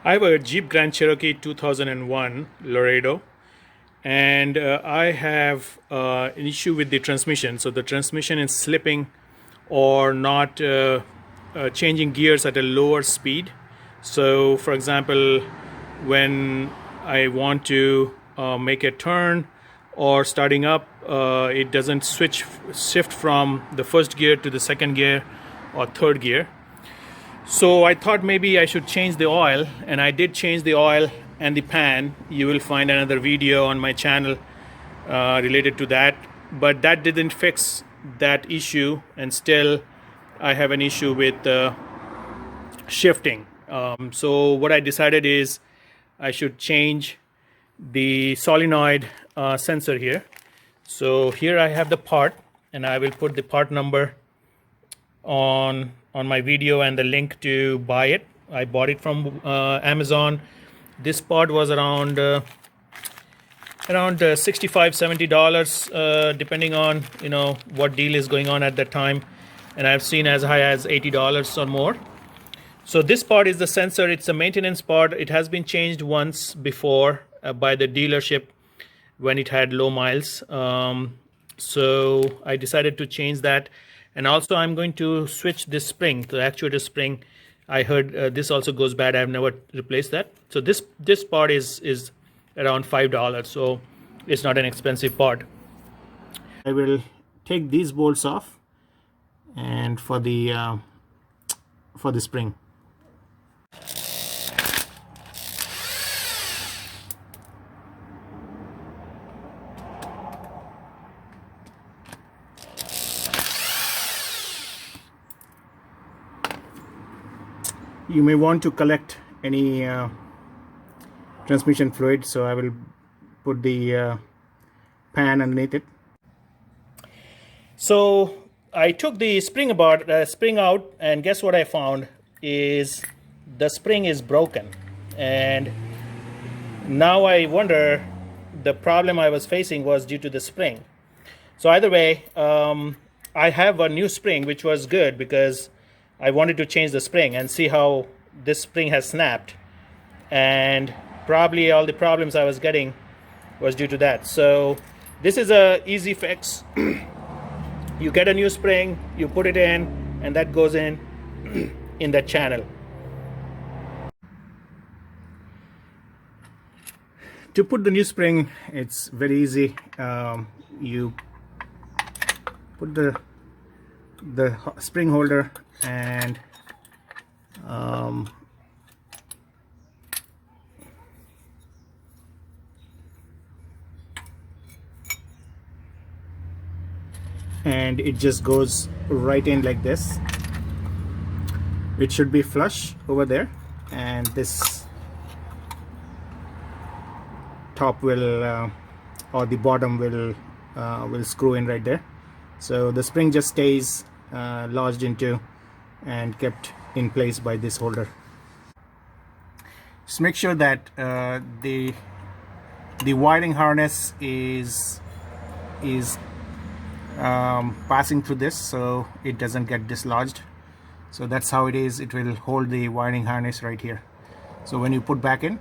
I have a Jeep Grand Cherokee 2001 Laredo, and I have an issue with the transmission. So the transmission is slipping or not changing gears at a lower speed. So for example, when I want to make a turn or starting up, it doesn't shift from the first gear to the second gear or third gear. So I thought maybe I should change the oil, and I did change the oil and the pan. You will find another video on my channel related to that, but that didn't fix that issue, and still I have an issue with shifting. So what I decided is I should change the solenoid sensor here. So here I have the part, and I will put the part number on my video and the link to buy it. I bought it from Amazon. This part was around $65-70 depending on what deal is going on at that time, and I've seen as high as $80 or more. So this part is the sensor. It's a maintenance part. It has been changed once before by the dealership when it had low miles. So I decided to change that. And also I'm going to switch this spring, the actuator spring. I heard this also goes bad. I've never replaced that. So this part is around $5, so it's not an expensive part. I will take these bolts off, and for the spring. You may want to collect any transmission fluid, so I will put the pan underneath it. So I took the spring out, and guess what I found is the spring is broken. And now I wonder, the problem I was facing was due to the spring. So either way, I have a new spring, which was good because I wanted to change the spring and see how this spring has snapped, and probably all the problems I was getting was due to that. So this is a easy fix. You get a new spring, you put it in, and that goes in that channel. To put the new spring, it's very easy. You put the spring holder and it just goes right in like this. It should be flush over there, and this top will or the bottom will screw in right there. So the spring just stays lodged into and kept in place by this holder. Just make sure that the wiring harness is passing through this, so it doesn't get dislodged. So that's how it is. It will hold the wiring harness right here. So when you put back in,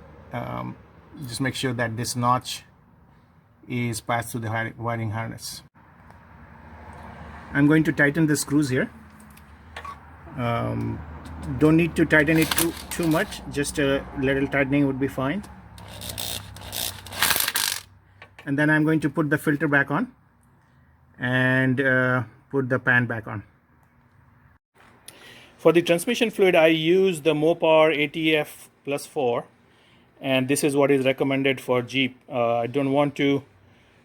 just make sure that this notch is passed through the wiring harness. I'm going to tighten the screws here. Don't need to tighten it too much, just a little tightening would be fine. And then I'm going to put the filter back on and put the pan back on. For the transmission fluid, I use the Mopar ATF Plus 4, and this is what is recommended for Jeep. I don't want to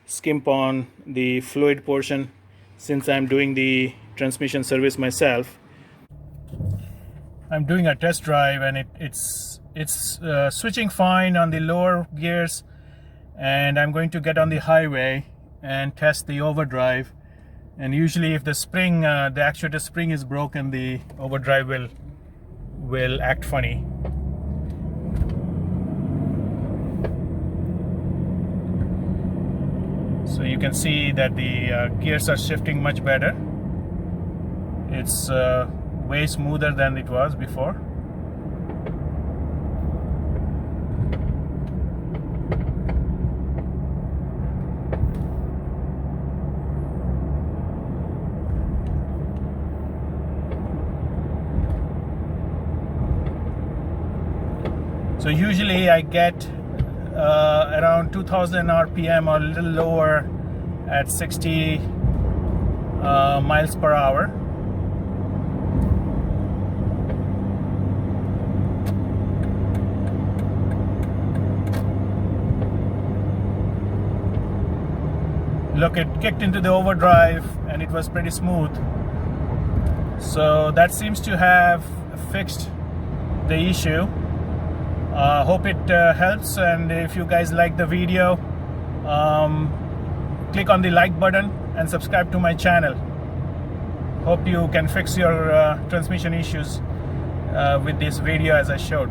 skimp on the fluid portion since I'm doing the transmission service myself. I'm doing a test drive, and it's switching fine on the lower gears, and I'm going to get on the highway and test the overdrive. And usually if the spring, the actuator spring is broken, the overdrive will act funny. So you can see that the gears are shifting much better. It's way smoother than it was before. So usually I get around 2000 RPM or a little lower at 60 miles per hour. Look, it kicked into the overdrive and it was pretty smooth. So that seems to have fixed the issue. Hope it helps, and if you guys like the video, click on the like button and subscribe to my channel. Hope you can fix your transmission issues with this video as I showed.